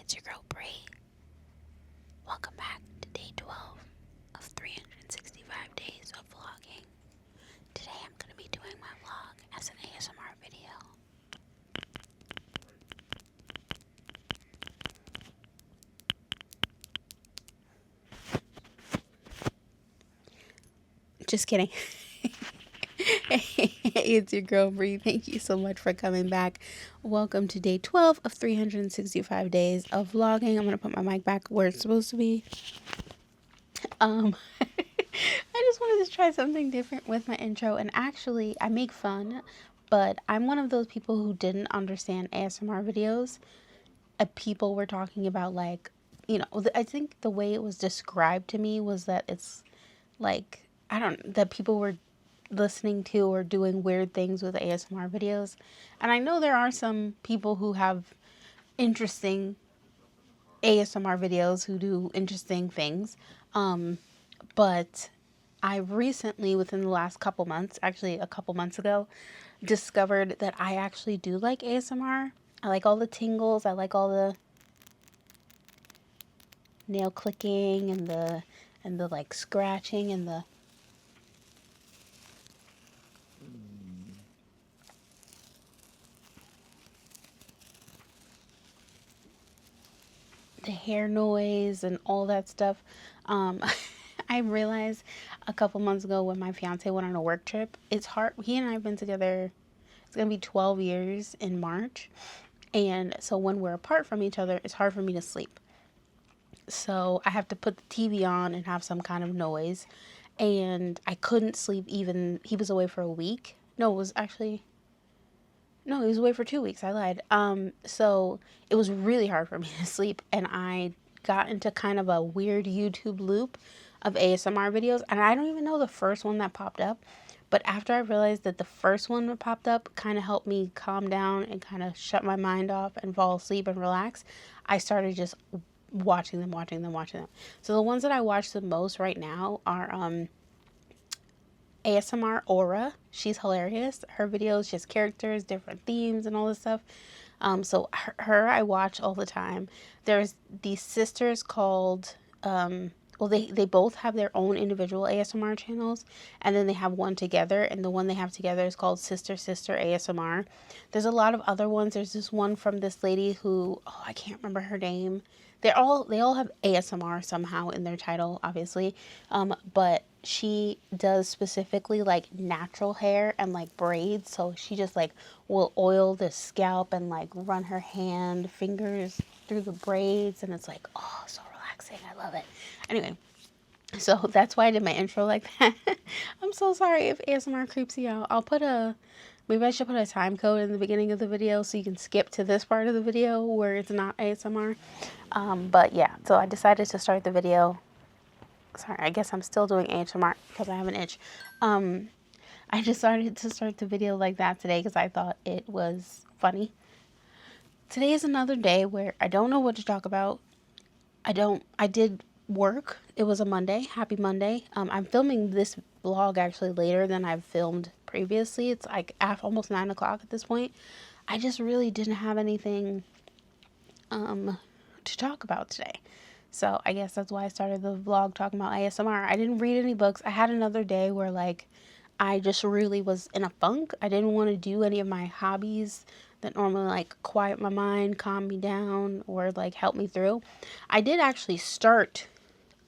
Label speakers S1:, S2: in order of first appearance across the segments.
S1: it's your girl Bree. Welcome back to day 12 of 365 days of vlogging. Today I'm going to be doing my vlog as an ASMR video. Just kidding. It's your girl Bree. Thank you so much for coming back. Welcome to day 12 of 365 days of vlogging. I'm going to put my mic back where it's supposed to be. I just wanted to try something different with my intro, and actually I make fun, but I'm one of those people who didn't understand ASMR videos. People were talking about, like, I think the way it was described to me was that it's like, that people were listening to or doing weird things with ASMR videos. And I know there are some people who have interesting ASMR videos who do interesting things. But I recently, within the last couple months, actually a couple months ago, discovered that I actually do like ASMR. I like all the tingles. I like all the nail clicking and the like scratching and the hair noise and all that stuff. I realized a couple months ago when my fiance went on a work trip, it's hard. He and I have been together, it's going to be 12 years in March. And so when we're apart from each other, it's hard for me to sleep. So I have to put the TV on and have some kind of noise. And I couldn't sleep even, he was away for a week. No, it was actually, no, he was away for 2 weeks. I lied. So it was really hard for me to sleep. And I got into kind of a weird YouTube loop of ASMR videos. And I don't even know the first one that popped up. But after I realized that the first one that popped up kind of helped me calm down and kind of shut my mind off and fall asleep and relax, I started just watching them. So the ones that I watch the most right now are ASMR Aura. She's hilarious. Her videos, just characters, different themes, and all this stuff. So her I watch all the time. There's these sisters called, well, they both have their own individual ASMR channels, and then they have one together, and the one they have together is called Sister ASMR. There's a lot of other ones. There's this one from this lady who, oh, I can't remember her name. They all have ASMR somehow in their title, obviously, but she does specifically like natural hair and like braids. So she just like will oil the scalp and like run her fingers through the braids, and it's like, oh, so relaxing. I love it. Anyway, so that's why I did my intro like that. I'm so sorry if ASMR creeps you out. Maybe I should put a time code in the beginning of the video so you can skip to this part of the video where it's not ASMR. But yeah, so I decided to start the video. Sorry, I guess I'm still doing ASMR because I have an itch. I decided to start the video like that today because I thought it was funny. Today is another day where I don't know what to talk about. I did work. It was a Monday. Happy Monday. I'm filming this vlog actually later than I've filmed previously. It's like almost 9 o'clock at this point. I just really didn't have anything to talk about today. So I guess that's why I started the vlog talking about ASMR. I didn't read any books. I had another day where like I just really was in a funk. I didn't want to do any of my hobbies that normally like quiet my mind, calm me down, or like help me through. I did actually start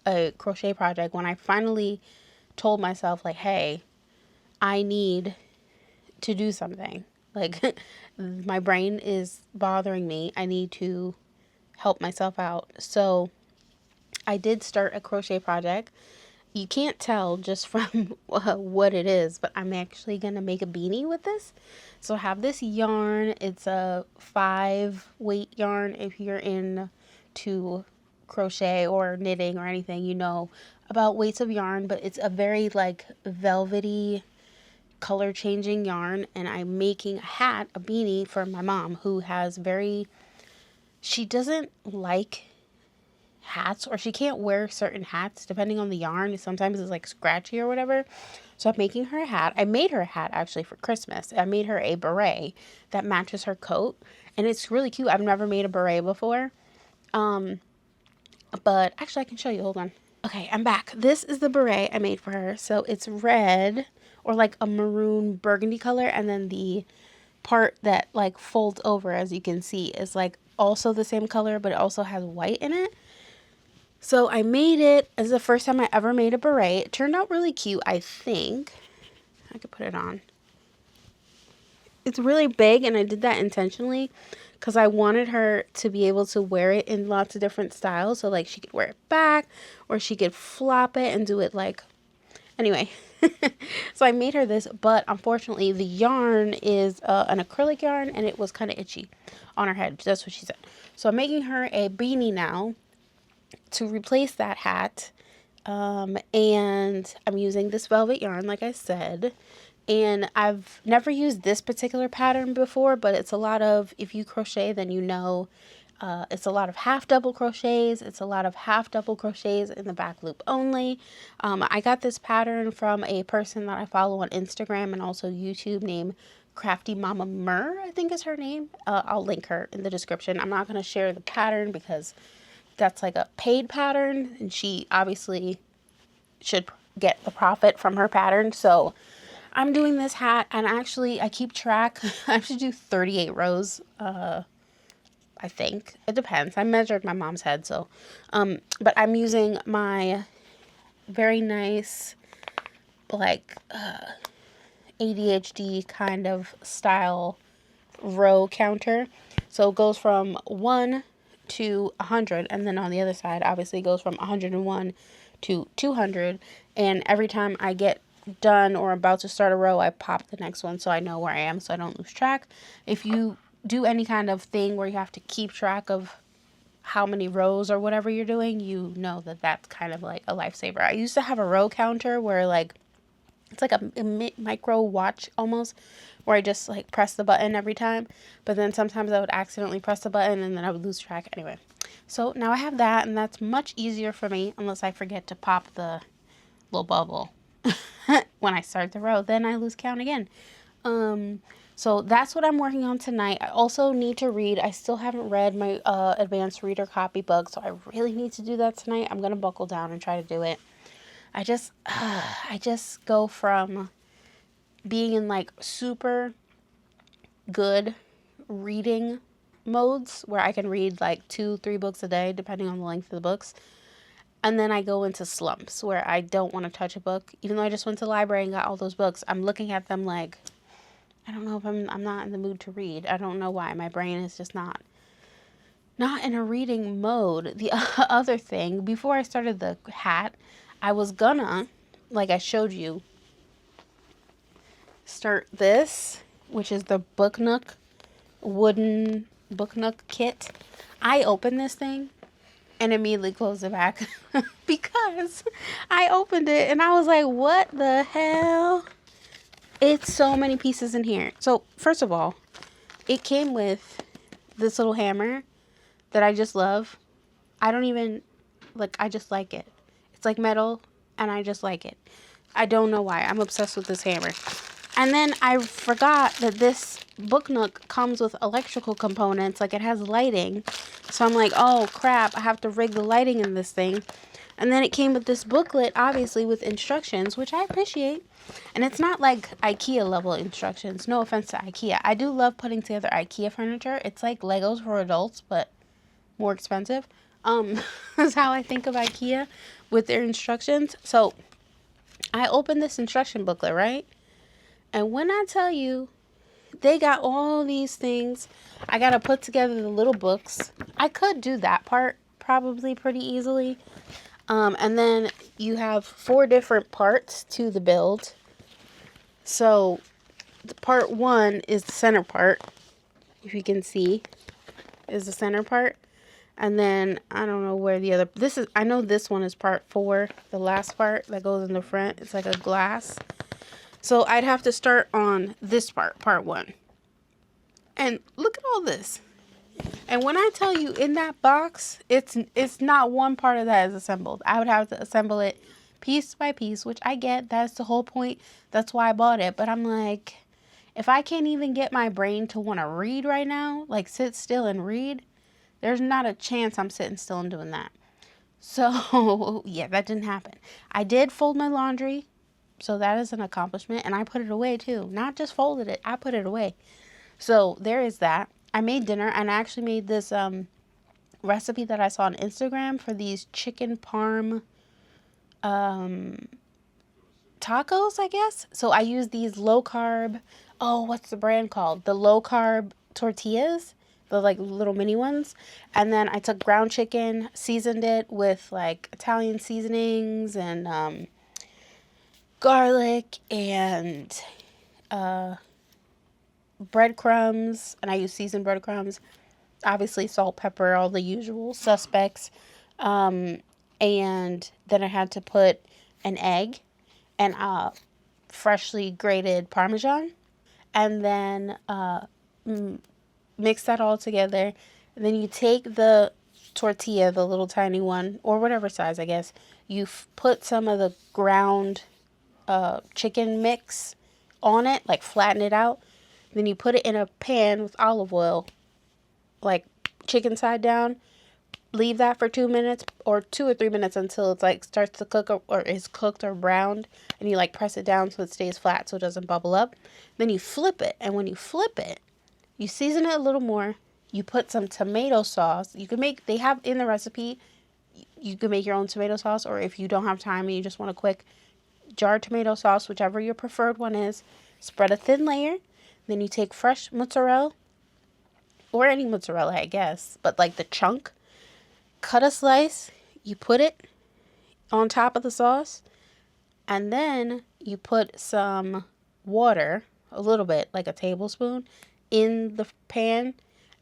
S1: a crochet project when I finally told myself like, hey, I need to do something. Like my brain is bothering me. I need to help myself out. So I did start a crochet project. You can't tell just from what it is, but I'm actually going to make a beanie with this. So I have this yarn. It's a 5-weight yarn. If you're into crochet or knitting or anything, you know about weights of yarn, but it's a very like velvety, color changing yarn. And I'm making a beanie for my mom who has she doesn't like hats, or she can't wear certain hats depending on the yarn. Sometimes it's like scratchy or whatever. So I'm making her a hat. I made her a hat actually for Christmas. I made her a beret that matches her coat, and it's really cute. I've never made a beret before. But actually I can show you. Hold on. Okay, I'm back. This is the beret I made for her. So it's red or like a maroon burgundy color, and then the part that like folds over, as you can see, is like also the same color, but it also has white in it. So I made it as the first time I ever made a beret. It turned out really cute, I think. I could put it on. It's really big, and I did that intentionally because I wanted her to be able to wear it in lots of different styles. So like she could wear it back, or she could flop it and do it like, anyway. So I made her this, but unfortunately the yarn is an acrylic yarn, and it was kind of itchy on her head. That's what she said. So I'm making her a beanie now to replace that hat. And I'm using this velvet yarn, like I said. And I've never used this particular pattern before, but it's a lot of, if you crochet, then you know, it's a lot of half double crochets. It's a lot of half double crochets in the back loop only. I got this pattern from a person that I follow on Instagram and also YouTube named Crafty Mama Mur, I think is her name. I'll link her in the description. I'm not going to share the pattern because that's like a paid pattern, and she obviously should get the profit from her pattern. So I'm doing this hat, and actually I keep track. I should do 38 rows. I think it depends. I measured my mom's head, so but I'm using my very nice like ADHD kind of style row counter. So it goes from 1 to 100, and then on the other side obviously it goes from 101 to 200, and every time I get done or about to start a row, I pop the next one so I know where I am, so I don't lose track. If you do any kind of thing where you have to keep track of how many rows or whatever you're doing, you know that that's kind of like a lifesaver. I used to have a row counter where like it's like a micro watch almost, where I just like press the button every time, but then sometimes I would accidentally press the button and then I would lose track. Anyway, so now I have that, and that's much easier for me, unless I forget to pop the little bubble when I start the row, then I lose count again. So that's what I'm working on tonight. I also need to read. I still haven't read my advanced reader copybook, so I really need to do that tonight. I'm gonna buckle down and try to do it. I just go from being in like super good reading modes where I can read like 2-3 books a day depending on the length of the books, and then I go into slumps where I don't want to touch a book, even though I just went to the library and got all those books. I'm looking at them like, I don't know if I'm not in the mood to read. I don't know why. My brain is just not in a reading mode. The other thing, before I started the hat, I was gonna, like I showed you, start this, which is the Book Nook wooden Book Nook kit. I opened this thing and immediately closed it back because I opened it and I was like, what the hell? It's so many pieces in here. So first of all, it came with this little hammer that I just love. I don't even, like, I just like it. It's like metal, and I just like it. I don't know why. I'm obsessed with this hammer. And then I forgot that this Book Nook comes with electrical components. Like, it has lighting. So I'm like, oh, crap. I have to rig the lighting in this thing. And then it came with this booklet, obviously, with instructions, which I appreciate. And it's not like IKEA level instructions. No offense to IKEA. I do love putting together IKEA furniture. It's like Legos for adults, but more expensive. That's how I think of IKEA with their instructions. So I opened this instruction booklet, right? And when I tell you, they got all these things. I got to put together the little books. I could do that part probably pretty easily. And then you have 4 different parts to the build. So the part 1 is the center part. If you can see, is the center part. And then I don't know where the other, I know this one is part 4, the last part that goes in the front. It's like a glass. So I'd have to start on this part 1. And look at all this. And when I tell you in that box, it's not one part of that is assembled. I would have to assemble it piece by piece, which I get. That's the whole point. That's why I bought it. But I'm like, if I can't even get my brain to want to read right now, like sit still and read, There's not a chance I'm sitting still and doing that. So, yeah, that didn't happen. I did fold my laundry, so that is an accomplishment, and I put it away too. Not just folded it, I put it away. So, there is that. I made dinner, and I actually made this recipe that I saw on Instagram for these chicken parm tacos, I guess. So, I use these low carb, oh, what's the brand called? The low carb tortillas, the like little mini ones. And then I took ground chicken, seasoned it with like Italian seasonings and garlic and breadcrumbs. And I use seasoned breadcrumbs, obviously salt, pepper, all the usual suspects. And then I had to put an egg and freshly grated Parmesan. And then mix that all together. And then you take the tortilla, the little tiny one, or whatever size, I guess. You put some of the ground chicken mix on it, like flatten it out. Then you put it in a pan with olive oil, like chicken side down. Leave that for 2 minutes or 2 or 3 minutes until it's like starts to cook or is cooked or browned. And you like press it down so it stays flat so it doesn't bubble up. Then you flip it. And when you flip it, you season it a little more. You put some tomato sauce. You can make, they have in the recipe, you can make your own tomato sauce. Or if you don't have time and you just want a quick jarred tomato sauce, whichever your preferred one is, spread a thin layer. Then you take fresh mozzarella, or any mozzarella, I guess, but like the chunk. Cut a slice, you put it on top of the sauce, and then you put some water, a little bit, like a tablespoon, in the pan,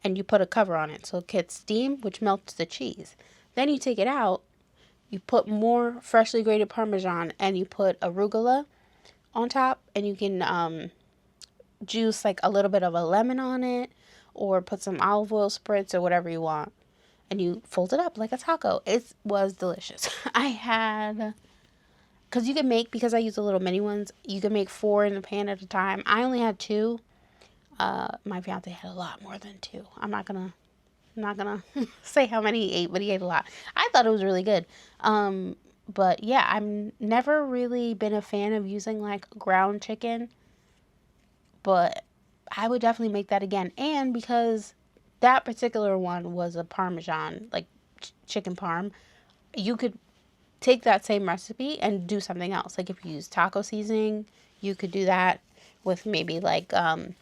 S1: and you put a cover on it so it gets steam, which melts the cheese. Then you take it out, you put more freshly grated Parmesan, and you put arugula on top, and you can juice like a little bit of a lemon on it, or put some olive oil spritz or whatever you want. And you fold it up like a taco. It was delicious. I had, because you can make, because I use the little mini ones, you can make 4 in the pan at a time. I only had 2. My fiance had a lot more than 2. I'm not gonna say how many he ate, but he ate a lot. I thought it was really good. But yeah, I've never really been a fan of using like ground chicken, but I would definitely make that again. And because that particular one was a Parmesan, like chicken parm, you could take that same recipe and do something else. Like if you use taco seasoning, you could do that with maybe like the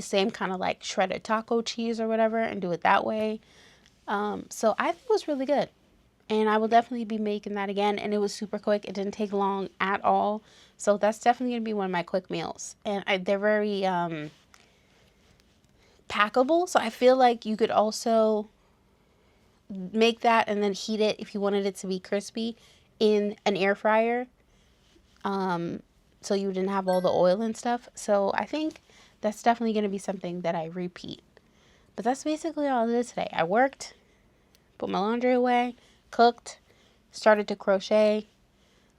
S1: same kind of like shredded taco cheese or whatever and do it that way. So I think it was really good. And I will definitely be making that again. And it was super quick. It didn't take long at all. So that's definitely going to be one of my quick meals. And they're very packable, so I feel like you could also make that and then heat it if you wanted it to be crispy in an air fryer, so you didn't have all the oil and stuff. So I think that's definitely going to be something that I repeat. But that's basically all I did today. I worked, put my laundry away, cooked, started to crochet,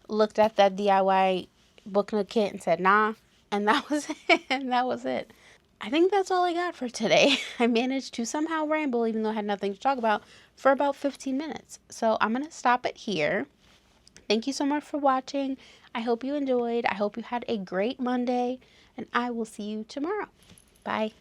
S1: looked at that DIY book Nook kit and said nah, and that was it. And that was it. I think that's all I got for today. I managed to somehow ramble, even though I had nothing to talk about, for about 15 minutes. So I'm going to stop it here. Thank you so much for watching. I hope you enjoyed. I hope you had a great Monday, and I will see you tomorrow. Bye.